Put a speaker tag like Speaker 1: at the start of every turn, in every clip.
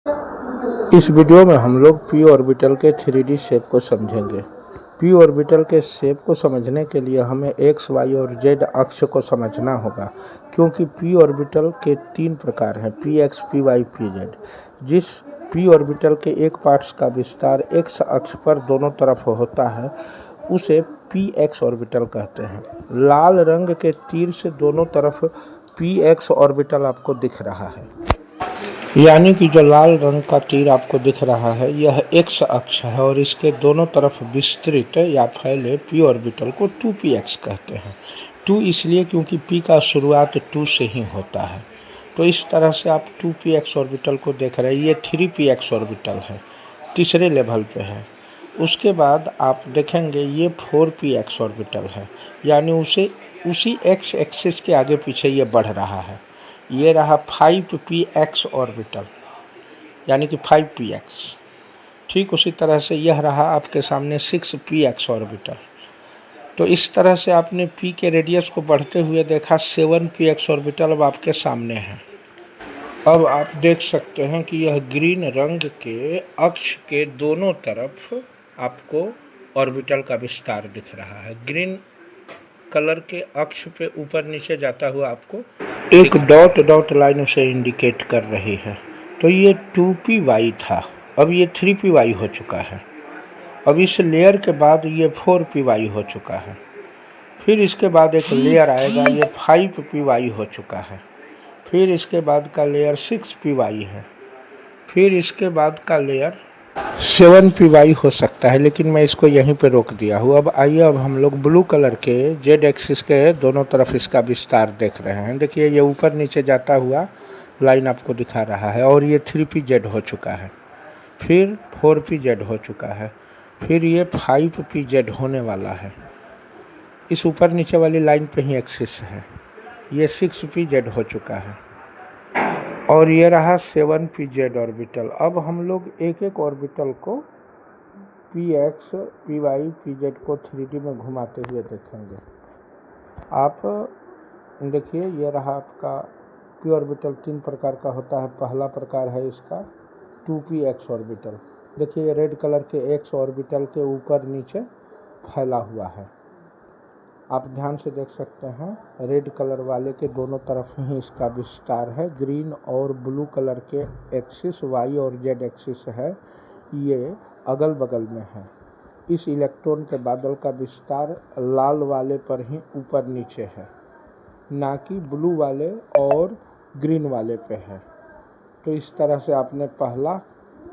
Speaker 1: इस वीडियो में हम लोग पी ऑर्बिटल के 3D शेप को समझेंगे। पी ऑर्बिटल के शेप को समझने के लिए हमें एक्स, वाई और जेड अक्ष को समझना होगा, क्योंकि पी ऑर्बिटल के 3 प्रकार हैं, p x, p y, p z. जिस पी ऑर्बिटल के एक पार्ट्स का विस्तार एक्स अक्ष पर दोनों तरफ होता है उसे पी एक्स ऑर्बिटल कहते हैं। लाल रंग के तीर से दोनों तरफ पी एक्स ऑर्बिटल आपको दिख रहा है, यानी कि जो लाल रंग का तीर आपको दिख रहा है यह एक्स अक्ष है और इसके दोनों तरफ विस्तृत या फैले पी ऑर्बिटल को 2px कहते हैं। 2 इसलिए क्योंकि p का शुरुआत 2 से ही होता है। तो इस तरह से आप 2px ऑर्बिटल को देख रहे हैं। ये 3px ऑर्बिटल है, तीसरे लेवल पे है। उसके बाद आप देखेंगे ये 4px ऑर्बिटल है, यानी उसी एक्स एक्सिस के आगे पीछे ये बढ़ रहा है। ये रहा 5px ऑर्बिटल, यानी कि 5px। ठीक उसी तरह से यह रहा आपके सामने 6px ऑर्बिटल। तो इस तरह से आपने p के रेडियस को बढ़ते हुए देखा। 7px ऑर्बिटल अब आपके सामने है। अब आप देख सकते हैं कि यह ग्रीन रंग के अक्ष के दोनों तरफ आपको ऑर्बिटल का विस्तार दिख रहा है। ग्रीन कलर के अक्ष पे ऊपर नीचे जाता हुआ आपको एक डॉट डॉट लाइन उसे इंडिकेट कर रही है। तो ये 2py था, अब ये 3py हो चुका है। अब इस लेयर के बाद ये 4py हो चुका है। फिर इसके बाद एक लेयर आएगा, ये 5py हो चुका है। फिर इसके बाद का लेयर 6py है। फिर इसके बाद का लेयर 7py हो सकता है, लेकिन मैं इसको यहीं पे रोक दिया हूँ। अब आइए, अब हम लोग ब्लू कलर के जेड एक्सिस के दोनों तरफ इसका विस्तार देख रहे हैं। देखिए ये ऊपर नीचे जाता हुआ लाइन आपको दिखा रहा है। और ये 3pz हो चुका है, फिर 4pz हो चुका है, फिर ये 5pz होने वाला है। इस ऊपर नीचे वाली लाइन पे ही एक्सिस है। ये 6pz हो चुका है और ये रहा 7pz ऑर्बिटल। अब हम लोग एक एक ऑर्बिटल को px, py, pz को 3D में घुमाते हुए देखेंगे। आप देखिए ये रहा आपका p ऑर्बिटल 3 प्रकार का होता है। पहला प्रकार है इसका 2px ऑर्बिटल। देखिए ये रेड कलर के x ऑर्बिटल के ऊपर नीचे फैला हुआ है। आप ध्यान से देख सकते हैं, रेड कलर वाले के दोनों तरफ ही इसका विस्तार है। ग्रीन और ब्लू कलर के एक्सिस वाई और जेड एक्सिस है, ये अगल बगल में है। इस इलेक्ट्रॉन के बादल का विस्तार लाल वाले पर ही ऊपर नीचे है, ना कि ब्लू वाले और ग्रीन वाले पे है। तो इस तरह से आपने पहला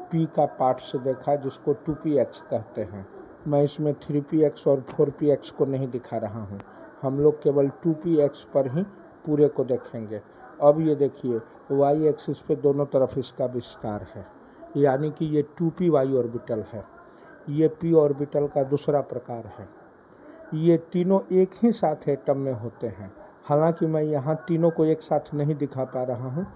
Speaker 1: पी का पार्ट से देखा, जिसको 2px कहते हैं। मैं इसमें 3px और 4px को नहीं दिखा रहा हूँ, हम लोग केवल 2px पर ही पूरे को देखेंगे। अब ये देखिए y एक्सिस पे दोनों तरफ इसका विस्तार है, यानी कि ये 2py ऑर्बिटल है। ये p ऑर्बिटल का दूसरा प्रकार है। ये तीनों एक ही साथ एटम में होते हैं। हालांकि मैं यहाँ तीनों को एक साथ नहीं दिखा पा रहा हूँ,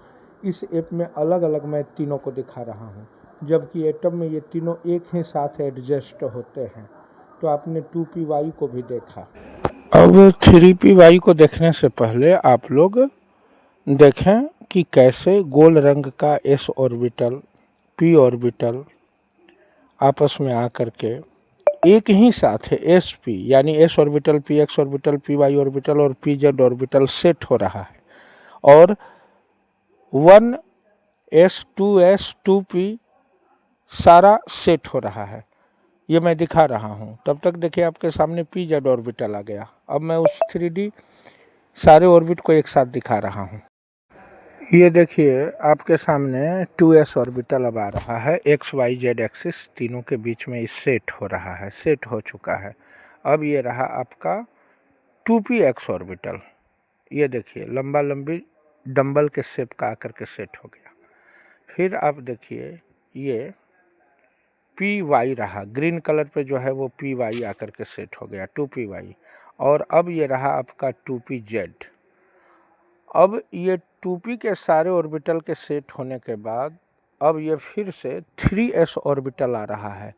Speaker 1: इस ऐप में अलग अलग मैं तीनों को दिखा रहा हूँ, जबकि एटम में ये तीनों एक ही साथ एडजस्ट होते हैं। तो आपने 2py को भी देखा। अब 3py को देखने से पहले आप लोग देखें कि कैसे गोल रंग का s ऑर्बिटल, p ऑर्बिटल आपस में आकर के एक ही साथ है sp, यानी s orbital, px orbital, py orbital और pz ऑर्बिटल सेट हो रहा है। और 1s, 2s, 2p सारा सेट हो रहा है। ये मैं दिखा रहा हूँ। तब तक देखिए आपके सामने pz ऑर्बिटल आ गया। अब मैं उस 3D सारे ऑर्बिट को एक साथ दिखा रहा हूँ। ये देखिए आपके सामने 2s ऑर्बिटल अब आ रहा है। x, y, z एक्सिस तीनों के बीच में इस सेट हो रहा है, सेट हो चुका है। अब ये रहा आपका 2px ऑर्बिटल। ये देखिए लंबा लंबी डंबल के शेप का आकर के सेट हो गया। फिर आप देखिए ये py रहा, ग्रीन कलर पे जो है वो py आकर के सेट हो गया, 2py। और अब ये रहा आपका 2pz। अब ये 2p के सारे ऑर्बिटल के सेट होने के बाद अब ये फिर से 3s ऑर्बिटल आ रहा है।